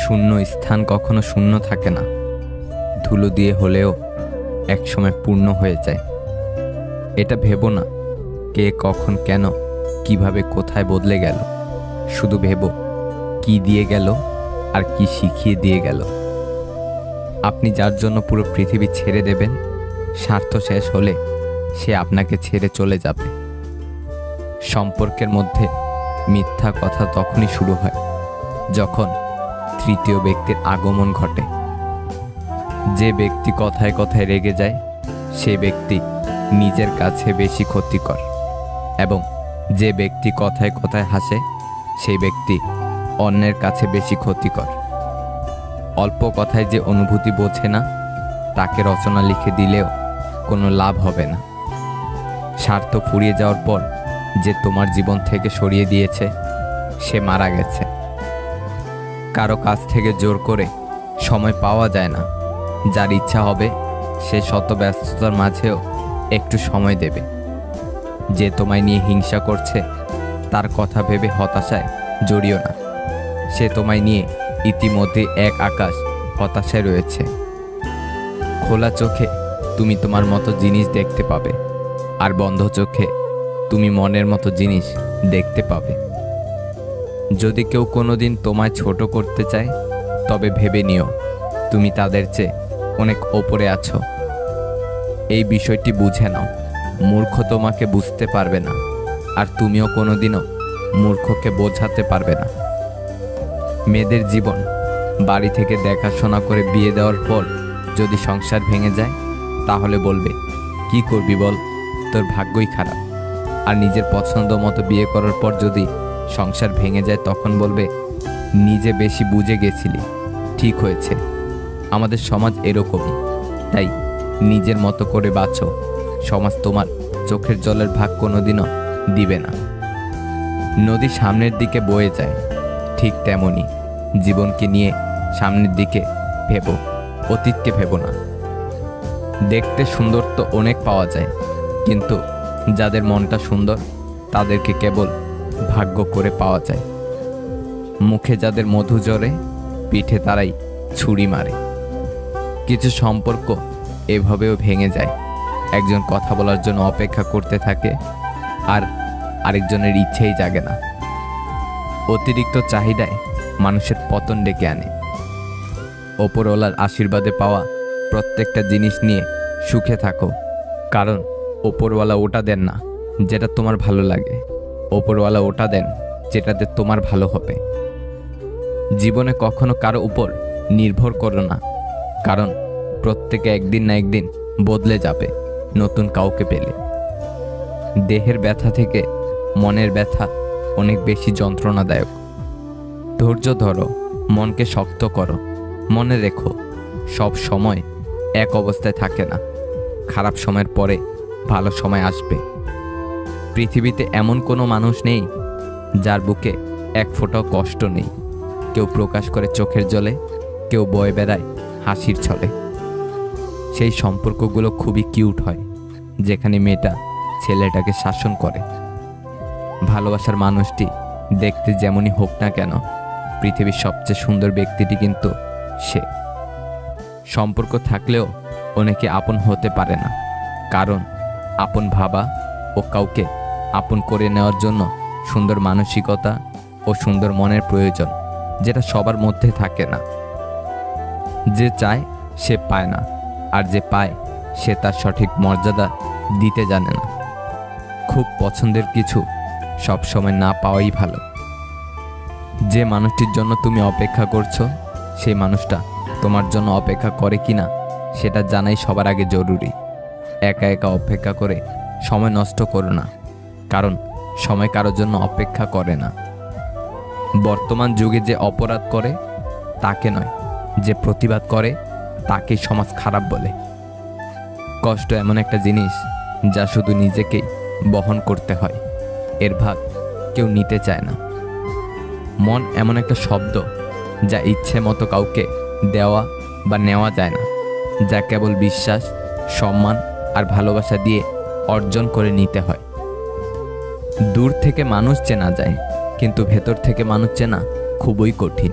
শূন্য স্থান কখনো শূন্য থাকে না, ধুলো দিয়ে হলেও একসময় পূর্ণ হয়ে যায়। এটা ভেবো না কে কখন কেন কিভাবে কোথায় বদলে গেল, শুধু ভেবো কি দিয়ে গেল আর কি শিখিয়ে দিয়ে গেল। আপনি যার জন্য পুরো পৃথিবী ছেড়ে দেবেন, স্বার্থ শেষ হলে সে আপনাকে ছেড়ে চলে যাবে। সম্পর্কের মধ্যে মিথ্যা কথা তখনই শুরু হয় যখন তৃতীয় ব্যক্তির আগমন ঘটে। যে ব্যক্তি কথায় কথায় রেগে যায় সে ব্যক্তি নিজের কাছে বেশি ক্ষতিকর, এবং যে ব্যক্তি কথায় কথায় হাসে সেই ব্যক্তি অন্যের কাছে বেশি ক্ষতিকর। অল্প কথায় যে অনুভূতি বোঝে না তাকে রচনা লিখে দিলেও কোনো লাভ হবে না। স্বার্থ ফুরিয়ে যাওয়ার পর যে তোমার জীবন থেকে সরিয়ে দিয়েছে সে মারা গেছে। কারো কাছ থেকে জোর করে সময় পাওয়া যায় না। যার ইচ্ছা হবে সে শত ব্যস্ততার মাঝেও একটু সময় দেবে। যে তোমায় নিয়ে হিংসা করছে তার কথা ভেবে হতাশায় জড়িও না। সে তোমায় নিয়ে ইতিমধ্যে এক আকাশ হতাশায় রয়েছে। খোলা চোখে তুমি তোমার মতো জিনিস দেখতে পাবে, আর বন্ধ চোখে তুমি মনের মতো জিনিস দেখতে পাবে। যদি কেউ কোনোদিন তোমায় ছোট করতে চায় তবে ভেবে নিও তুমি তাদের চেয়ে অনেক ওপরে আছো। এই বিষয়টি বুঝে নাও, মূর্খ তোমাকে বুঝতে পারবে না, আর তুমিও কোনোদিনও মূর্খকে বোঝাতে পারবে না। মেয়েদের জীবন বাড়ি থেকে দেখাশোনা করে বিয়ে দেওয়ার পর যদি সংসার ভেঙে যায় তাহলে বলবে কি করবি বল, তোর ভাগ্যই খারাপ। আর নিজের পছন্দ মতো বিয়ে করার পর যদি সংসার ভেঙে যায় তখন বলবে নিজে বেশি বুঝে গেছিলি, ঠিক হয়েছে। আমাদের সমাজ এরকমই, তাই নিজের মতো করে বাঁচো। সমাজ তোমার চোখের জলের ভাগ কোনোদিনও দিবে না। নদী সামনের দিকে বয়ে যায়, ঠিক তেমনই জীবনকে নিয়ে সামনের দিকে ভেবো, অতীতকে ভেবো না। দেখতে সুন্দর তো অনেক পাওয়া যায়, কিন্তু যাদের মনটা সুন্দর তাদেরকে কেবল ভাগ্য করে পাওয়া যায়। মুখে যাদের মধু ঝরে পিঠে তারাই ছুরি মারে। কিছু সম্পর্ক এভাবেও ভেঙে যায়। একজন কথা বলার জন্য অপেক্ষা করতে থাকে আর আরেকজনের ইচ্ছেই জাগে না। অতিরিক্ত চাহিদায় মানুষের পতন ডেকে আনে। ওপরওয়ালার আশীর্বাদে পাওয়া প্রত্যেকটা জিনিস নিয়ে সুখে থাকো, কারণ ওপরওয়ালা ওটা দেন না যেটা তোমার ভালো লাগে, ওপরওয়ালা ওটা দেন যেটাতে তোমার ভালো হবে। জীবনে কখনো কারো উপর নির্ভর করো না, কারণ প্রত্যেকে একদিন না একদিন বদলে যাবে নতুন কাউকে পেলে। দেহের ব্যথা থেকে মনের ব্যথা অনেক বেশি যন্ত্রণাদায়ক। ধৈর্য ধরো, মনকে শক্ত করো। মনে রেখো সব সময় এক অবস্থায় থাকে না, খারাপ সময়ের পরে ভালো সময় আসবে। পৃথিবীতে এমন কোনো মানুষ নেই যার বুকে এক ফোঁটাও কষ্ট নেই। কেউ প্রকাশ করে চোখের জলে, কেউ বয়ে বেড়ায় হাসির ছলে। সেই সম্পর্কগুলো খুবই কিউট হয় যেখানে মেয়েটা ছেলেটাকে শাসন করে। ভালোবাসার মানুষটি দেখতে যেমনই হোক না কেন, পৃথিবীর সবচেয়ে সুন্দর ব্যক্তিটি কিন্তু সে। সম্পর্ক থাকলেও অনেকে আপন হতে পারে না, কারণ আপন ভাবা ও কাউকে আপন করে নেওয়ার জন্য সুন্দর মানসিকতা ও সুন্দর মনের প্রয়োজন, যেটা সবার মধ্যে থাকে না। যে চায় সে পায় না, আর যে পায় সে তার সঠিক মর্যাদা দিতে জানে না। খুব পছন্দের কিছু সব সময় না পাওয়াই ভালো। যে মানুষটির জন্য তুমি অপেক্ষা করছো সেই মানুষটা তোমার জন্য অপেক্ষা করে কিনা সেটা জানাই সবার আগে জরুরি। একা একা অপেক্ষা করে সময় নষ্ট করো না, কারণ সময় কারোর জন্য অপেক্ষা করে না। বর্তমান যুগে যে অপরাধ করে তাকে নয়, যে প্রতিবাদ করে তাকেই সমাজ খারাপ বলে। কষ্ট এমন একটা জিনিস যা শুধু নিজেকেই বহন করতে হয়, এর ভাগ কেউ নিতে চায় না। মন এমন একটা শব্দ যা ইচ্ছে মতো কাউকে দেওয়া বা নেওয়া যায় না, যা কেবল বিশ্বাস, সম্মান আর ভালোবাসা দিয়ে অর্জন করে নিতে হয়। দূর থেকে মানুষ চেনা যায়, কিন্তু ভেতর থেকে মানুষ চেনা খুবই কঠিন।